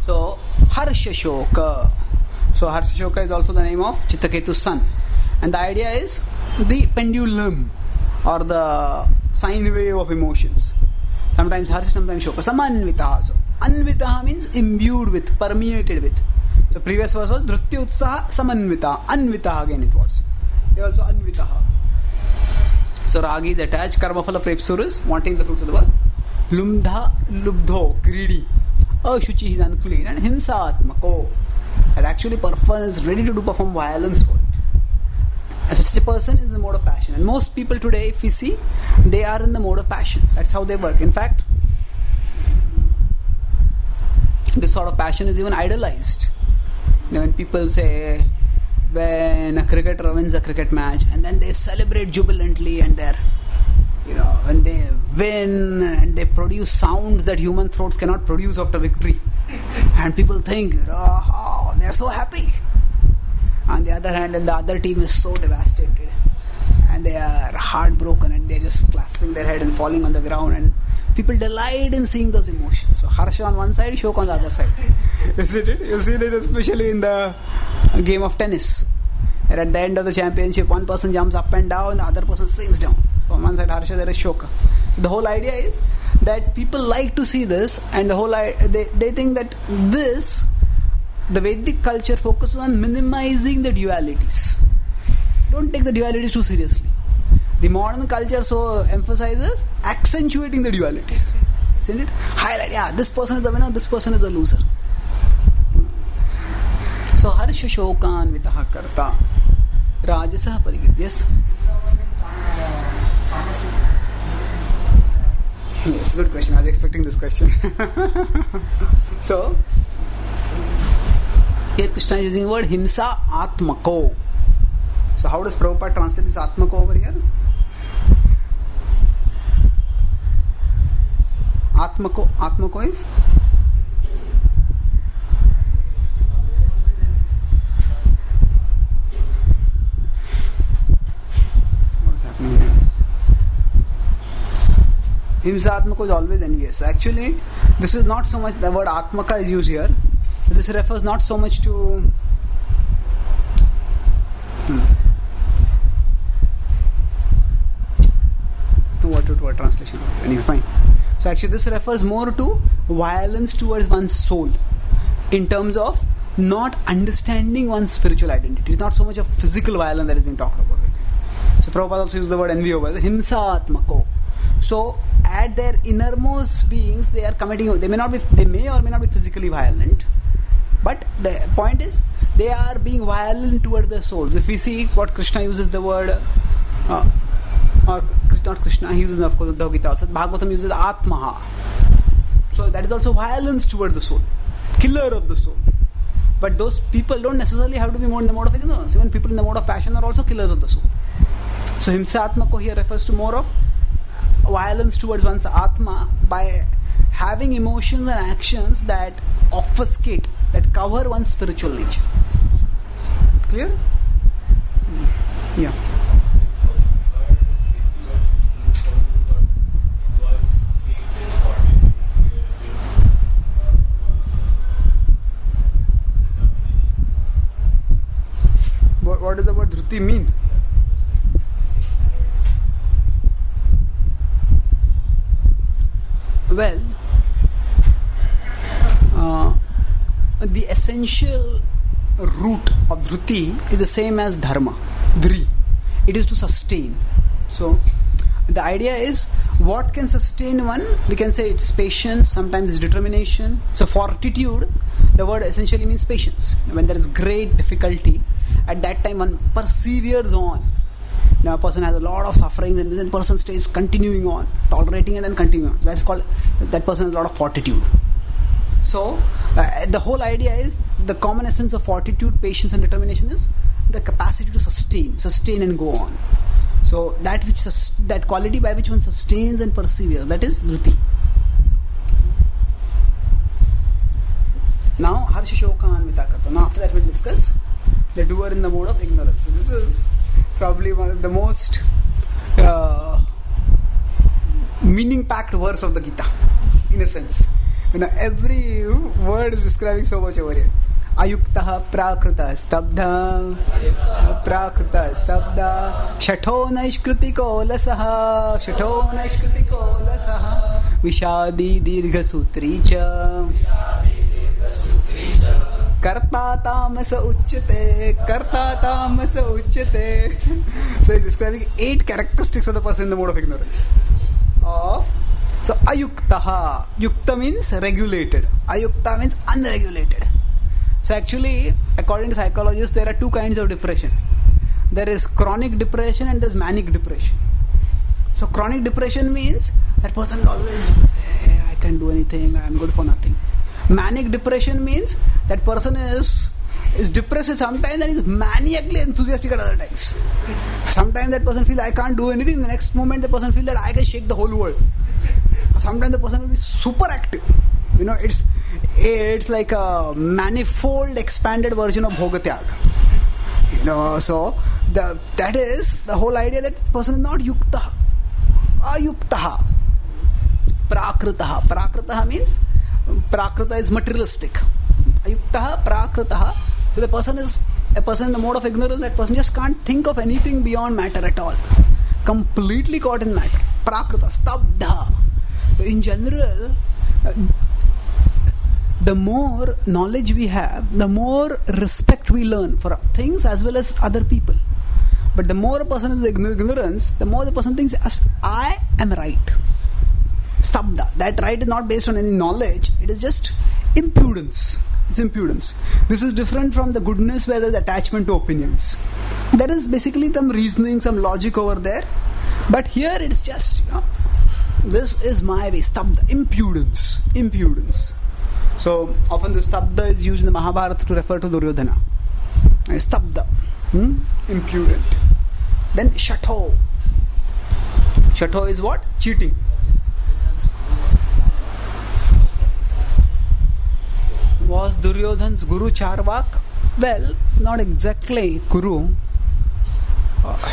So, harsha shoka. So, harsha shoka is also the name of Chittaketu's son. And the idea is the pendulum or the sine wave of emotions. Sometimes harsha, sometimes shoka. Samanvitaha. So, anvitaha means imbued with, permeated with. So, previous verse was dritya utsaha samanvitaha. Anvitaha again it was. Here also anvitaha. So, ragi is attached. Karma phala prepsur is wanting the fruits of the world. Lumdha, lubdho, greedy. Ashuchi is unclean. And himsatmako, that actually person is ready to perform violence for it. And such a person is in the mode of passion. And most people today, if we see, they are in the mode of passion. That's how they work. In fact, this sort of passion is even idolized. When people say, when a cricketer wins a cricket match, and then they celebrate jubilantly, and they're, when they win, and they produce sounds that human throats cannot produce after victory. And people think, oh, they're so happy. On the other hand, and the other team is so devastated, and they are heartbroken, and they're just clasping their head and falling on the ground, and people delight in seeing those emotions. So harsha on one side, shoka on the other side. Isn't it? You see that especially in the game of tennis. And at the end of the championship, one person jumps up and down, the other person sinks down. So on one side harsha, there is shoka. So the whole idea is that people like to see this, and they think that this, the Vedic culture focuses on minimizing the dualities. Don't take the dualities too seriously. The modern culture so emphasizes accentuating the dualities. Isn't it? Highlight, this person is the winner, this person is the loser. So, harsha shokan vitaha karta, rajasah parigit. Yes? Yes, good question. I was expecting this question. So, here Krishna is using the word himsa atmako. So how does Prabhupada translate this atmako over here? Atmako is? What is happening here? Himsa atmako is always envious. Actually, this is not so much the word atmaka is used here. This refers not so much to word translation. Anyway, fine. So actually this refers more to violence towards one's soul in terms of not understanding one's spiritual identity. It's not so much of physical violence that is being talked about. So Prabhupada also used the word envy over there. Himsa atmako. So at their innermost beings, they are committing. They may or may not be physically violent. But the point is, they are being violent towards their souls. If we see what Krishna uses the word, or not Krishna, he uses of course the Bhagavad-gītā also. Bhagavatam uses atmaha. So that is also violence towards the soul, killer of the soul. But those people don't necessarily have to be more in the mode of ignorance. Even people in the mode of passion are also killers of the soul. So himsa atmako here refers to more of violence towards one's atma by having emotions and actions that obfuscate that cover one's spiritual nature. Clear? Yeah. What does the word dhruti mean? Well, the essential root of dhruti is the same as dharma, dhri. It is to sustain. So, the idea is what can sustain one? We can say it's patience, sometimes it's determination. So, fortitude, the word essentially means patience. When there is great difficulty, at that time one perseveres on. Now, a person has a lot of sufferings and then person stays continuing on, tolerating it and continuing on. So that's called, that person has a lot of fortitude. So, the whole idea is the common essence of fortitude, patience and determination is the capacity to sustain and go on. So, that quality by which one sustains and perseveres, that is dhruti. Now, harsha shoka anvita karta. Now, after that we'll discuss the doer in the mode of ignorance. So, this is probably one of the most meaning-packed verse of the Gita, in a sense. Every word is describing so much over here. Ayuktaha prakrita stabdha, prakrita stabdha, shatho naishkritiko lasaha, vishadi dirgha sutri cha, karta tāmasa uchyate. So he's describing 8 characteristics of the person in the mode of ignorance. So ayuktaha, yukta means regulated, ayukta means unregulated. So actually, according to psychologists, there are 2 kinds of depression. There is chronic depression and there is manic depression. So chronic depression means that person is always, hey, I can't do anything, I am good for nothing. Manic depression means that person is depressed sometimes and is maniacally enthusiastic at other times. Sometimes that person feels I can't do anything, the next moment the person feels that I can shake the whole world. Sometimes the person will be super active. It's like a manifold expanded version of bhogatyaga. So that is the whole idea that the person is not yukta. Ayuktaha. Prakritaha. Prakritaha means prakrita is materialistic. Ayuktaha, prakritaha. So the person is a person in the mode of ignorance. That person just can't think of anything beyond matter at all. Completely caught in matter. Prakrita, stabdha. In general, the more knowledge we have, the more respect we learn for things as well as other people. But the more a person is in ignorance, the more the person thinks, I am right. Stabdha. That right is not based on any knowledge, it is just impudence. It's impudence. This is different from the goodness where there is attachment to opinions. There is basically some reasoning, some logic over there. But here it is just, this is my way. Stabdha. Impudence. So often the stabdha is used in the Mahabharata to refer to Duryodhana. Stabdha. Impudent. Then shatho. Shatho is what? Cheating. Was Duryodhan's guru Charvak? Well, not exactly guru.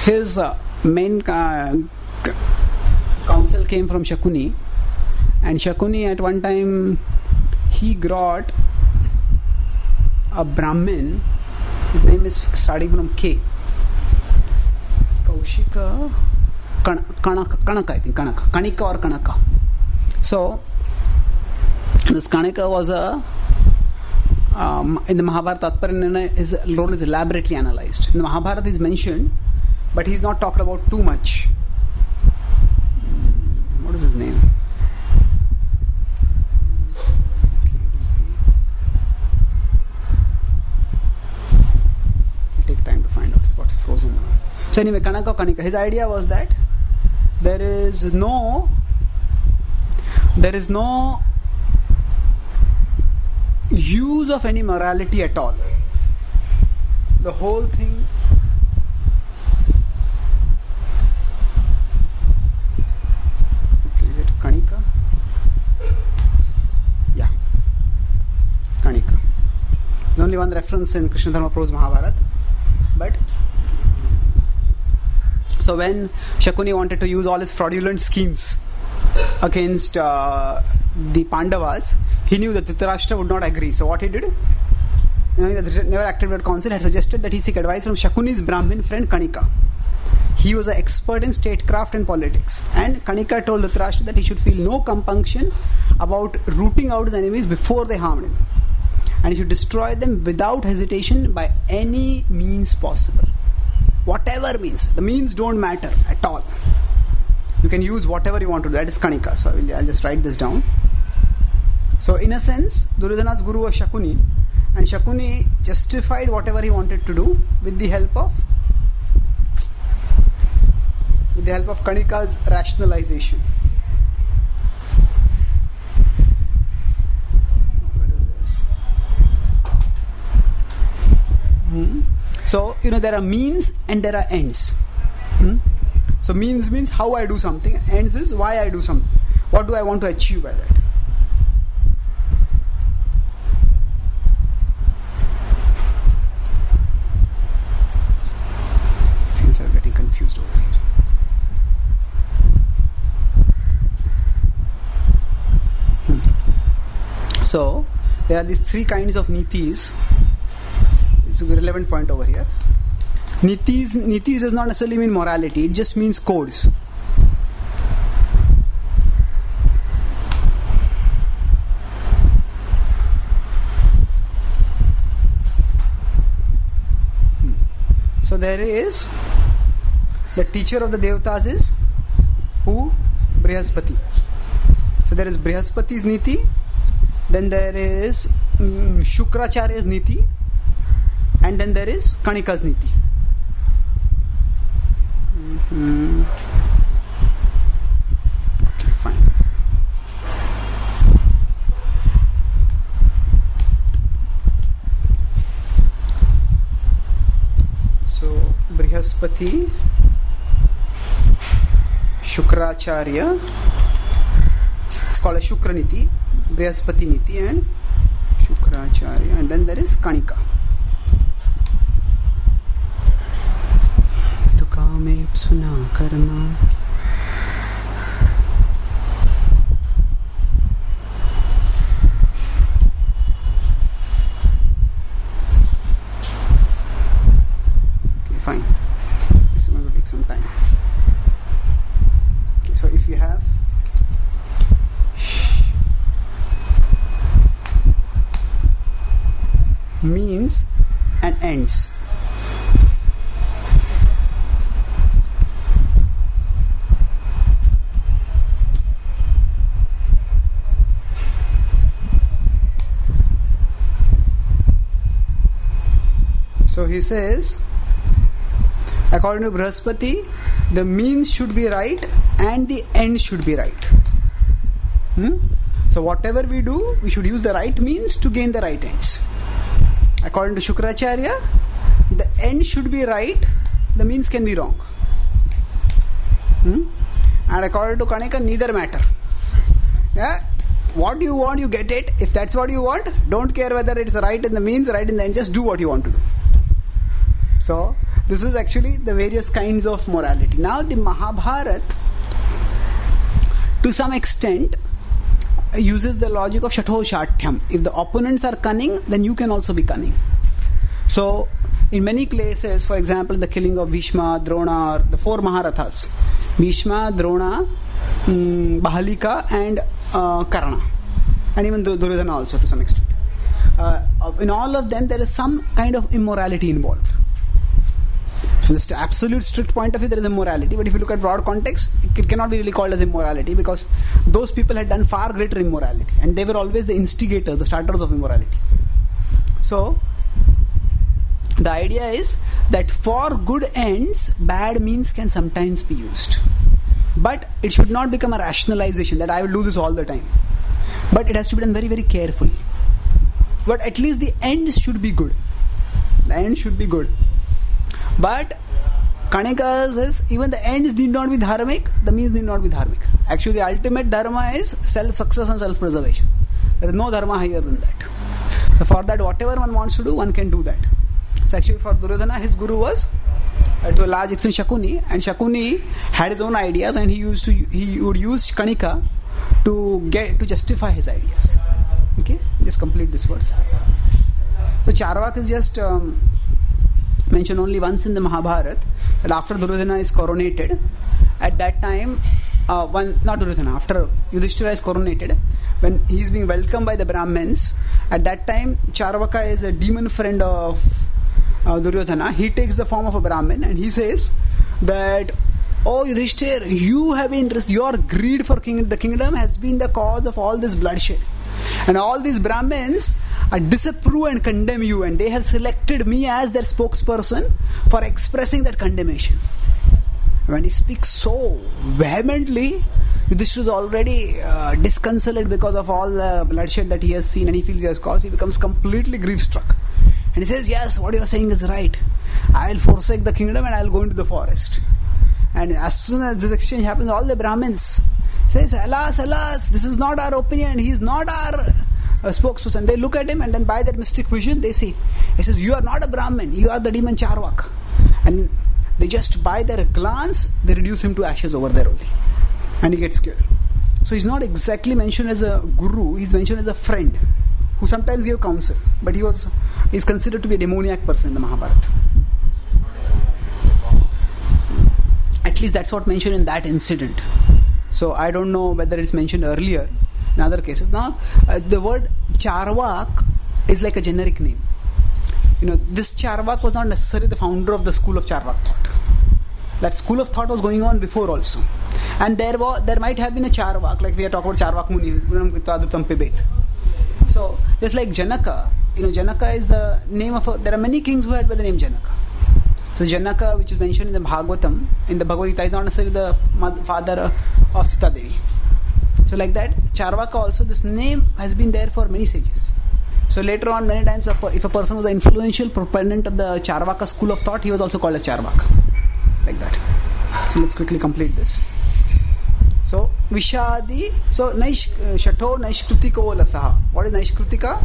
His main counsel came from Shakuni, and Shakuni at one time he got a Brahmin. His name is starting from K. Kaushika Kanaka, I think Kanika or Kanaka. So this Kanika was in the Mahabharata, Tatparya, his role is elaborately analyzed. In the Mahabharata he is mentioned, but he is not talked about too much. What is his name? It'll take time to find out. It's got frozen. So anyway, Kanaka or Kanika, his idea was that there is no use of any morality at all. The whole thing is it Kanika? Yeah, Kanika. only one reference in Krishna Dharma Prabhu's Mahabharata. But so when Shakuni wanted to use all his fraudulent schemes against the Pandavas, he knew that Dhritarashtra would not agree. So what he did, knowing that Dhritarashtra never acted without counsel, had suggested that he seek advice from Shakuni's Brahmin friend Kanika. He was an expert in statecraft and politics, and Kanika told Dhritarashtra that he should feel no compunction about rooting out his enemies before they harmed him, and he should destroy them without hesitation by any means possible. Whatever means. The means don't matter at all. You can use whatever you want to do. That is Kanika. So I'll just write this down. So in a sense, Duryodhana's guru was Shakuni, and Shakuni justified whatever he wanted to do with the help of Kanika's rationalization. So, there are means and there are ends. So, means how I do something, ends is why I do something. What do I want to achieve by that? Things are getting confused over here. So, there are these three kinds of nitis. It's a relevant point over here. Nitis does not necessarily mean morality, it just means codes. So there is the teacher of the Devatas is who? Brihaspati. So there is Brihaspati's niti, then there is Shukracharya's niti, and then there is Kanika's niti. Okay, fine. So Brihaspati, Shukracharya, it's called a Shukra niti, Brihaspati niti and Shukracharya, and then there is Kanika. Kame psuna karma. Okay, fine. This is going to take some time. Okay, so if you have means and ends. So he says, according to Brihaspati, the means should be right and the end should be right. So whatever we do, we should use the right means to gain the right ends. According to Shukracharya, the end should be right, the means can be wrong. And according to Kanika, neither matter. Yeah? What you want, you get it. If that's what you want, don't care whether it's right in the means, right in the end, just do what you want to do. So, this is actually the various kinds of morality. Now, the Mahabharata, to some extent, uses the logic of Shatho-Shatyam. If the opponents are cunning, then you can also be cunning. So, in many places, for example, the killing of Bhishma, Drona, or the four Maharathas, Bhishma, Drona, Bahalika, and Karna, and even Duryodhana also to some extent. In all of them, there is some kind of immorality involved. From the absolute strict point of view, there is immorality, but if you look at broad context, it cannot be really called as immorality, because those people had done far greater immorality, and they were always the instigators, the starters of immorality. So, the idea is that for good ends, bad means can sometimes be used. But it should not become a rationalization that I will do this all the time. But it has to be done very, very carefully. But at least the ends should be good. The end should be good. But Kanika says even the ends need not be dharmic, the means need not be dharmic. Actually, the ultimate dharma is self-success and self-preservation. There is no dharma higher than that. So for that, whatever one wants to do, one can do that. So actually for Duryodhana, his guru was to a large extent Shakuni, and Shakuni had his own ideas, and he would use Kanika to justify his ideas. Okay, just complete this verse. So Charvak is just mentioned only once in the Mahabharata, that after Duryodhana is coronated, at that time, after Yudhishthira is coronated, when he is being welcomed by the Brahmins, at that time Charvaka is a demon friend of Duryodhana. He takes the form of a Brahmin and he says that, "Oh Yudhishthira, your greed for the kingdom has been the cause of all this bloodshed. And all these Brahmins disapprove and condemn you, and they have selected me as their spokesperson for expressing that condemnation." When he speaks so vehemently, Yudhishthira is already disconsolate because of all the bloodshed that he has seen, and he feels he has caused. He becomes completely grief-struck. And he says, "Yes, what you are saying is right. I will forsake the kingdom and I will go into the forest." And as soon as this exchange happens, all the Brahmins says, "Alas, alas, this is not our opinion. He is not our spokesperson." They look at him, and then by that mystic vision, they see. He says, "You are not a Brahmin. You are the demon Charvak." And they just, by their glance, they reduce him to ashes over there only. And he gets killed. So he's not exactly mentioned as a guru. He's mentioned as a friend who sometimes gave counsel. But he's considered to be a demoniac person in the Mahabharata. At least that's what mentioned in that incident. So I don't know whether it's mentioned earlier in other cases. Now, the word Charvak is like a generic name. This Charvak was not necessarily the founder of the school of Charvak thought. That school of thought was going on before also. And there might have been a Charvak, like we are talking about Charvak Muni, udāhṛtam Pibet. So, just like Janaka, Janaka is the name of there are many kings who had by the name Janaka. So Janaka, which is mentioned in the Bhagavatam, in the Bhagavad-gītā, is not necessarily the father of Sita Devi. So like that, Charvaka also, this name has been there for many sages. So later on, many times, if a person was an influential proponent of the Charvaka school of thought, he was also called as Charvaka. Like that. So let's quickly complete this. So, Vishadi, so Shato Naishkrutiko Lasaha. What is Naishkrutika?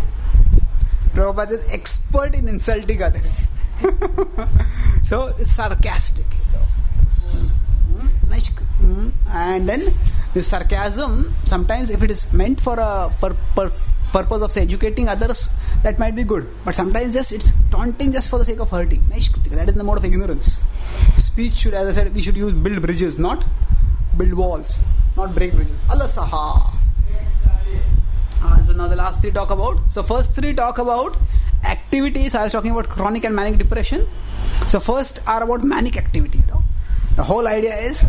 Prabhupada is expert in insulting others. So, it's sarcastic. And then, the sarcasm, sometimes if it is meant for a purpose of educating others, that might be good. But sometimes it's taunting just for the sake of hurting. That is the mode of ignorance. Speech should, as I said, we should build bridges, not build walls, not break bridges. Alasaha. So now the last three talk about. So first three talk about activities. I was talking about chronic and manic depression. So first are about manic activity. The whole idea is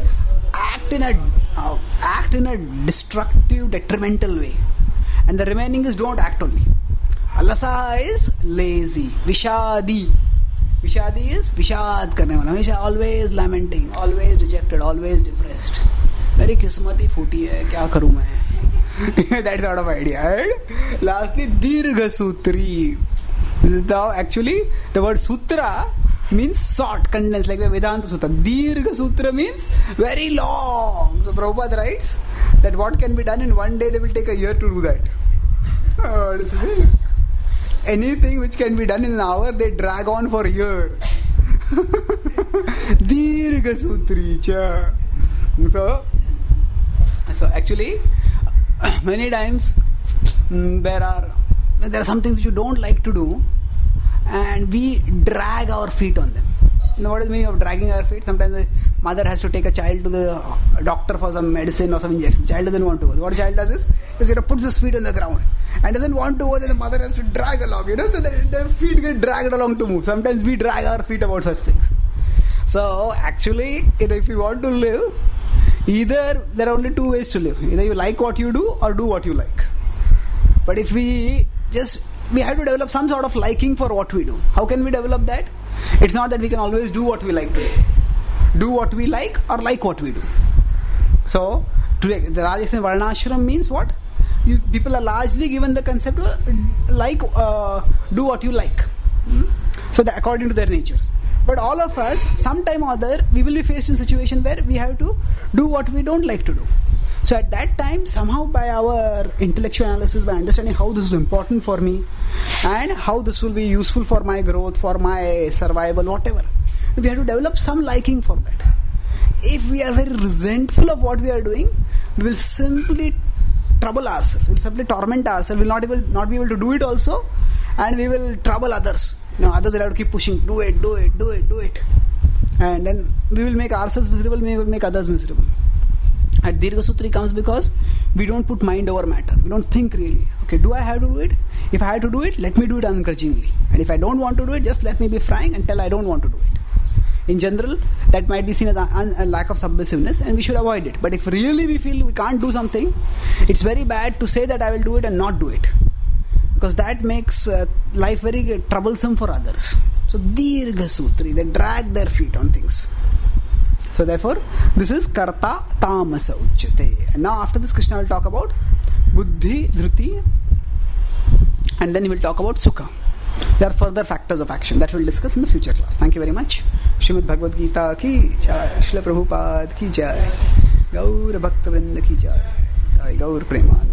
act in a destructive, detrimental way. And the remaining is don't act only. Alasaha is lazy. Vishadi. Vishadi is Vishad karne wala. Always lamenting, always dejected, always depressed. Very kismati phuti hai, kya karu main? That sort of idea. Right? Lastly, Dirgha Sutri. Actually, the word Sutra means short, condensed, like Vedanta Sutra. Dirgha Sutra means very long. So Prabhupada writes that what can be done in one day, they will take a year to do that. Anything which can be done in an hour, they drag on for years. Dirgha Sutri cha. So actually, many times there are some things which you don't like to do, and we drag our feet on them. You know what is the meaning of dragging our feet? Sometimes the mother has to take a child to the doctor for some medicine or some injection. The child doesn't want to go. What the child does is puts his feet on the ground and doesn't want to go. Then the mother has to drag along. So their feet get dragged along to move. Sometimes we drag our feet about such things. So actually, if you want to live, either there are only two ways to live. Either you like what you do or do what you like. But if we have to develop some sort of liking for what we do. How can we develop that? It's not that we can always do what we like to do. Do what we like or like what we do. So, today, the large extent Varnashram means what? People are largely given the concept of do what you like. So, according to their nature. But all of us, sometime or other, we will be faced in a situation where we have to do what we don't like to do. So at that time, somehow by our intellectual analysis, by understanding how this is important for me and how this will be useful for my growth, for my survival, whatever, we have to develop some liking for that. If we are very resentful of what we are doing, we will simply trouble ourselves, we will simply torment ourselves, we will not be able to do it also, and we will trouble others. Others will have to keep pushing, do it. And then we will make ourselves miserable, we will make others miserable. At Dirgha Sutri comes because we don't put mind over matter. We don't think really. Okay, do I have to do it? If I have to do it, let me do it ungrudgingly. And if I don't want to do it, just let me be frank and tell I don't want to do it. In general, that might be seen as a lack of submissiveness, and we should avoid it. But if really we feel we can't do something, it's very bad to say that I will do it and not do it. Because that makes life very troublesome for others. So Dirgha Sutri, they drag their feet on things. So therefore, this is karta tāmasa uchyate. And now after this, Krishna will talk about buddhi, dhruti, and then he will talk about sukha. There are further factors of action that we will discuss in the future class. Thank you very much. Srimad Bhagavad-gītā ki jai, Srila Prabhupada ki jai, Gaur Bhakta Vrinda ki jai, Gaur Premanand.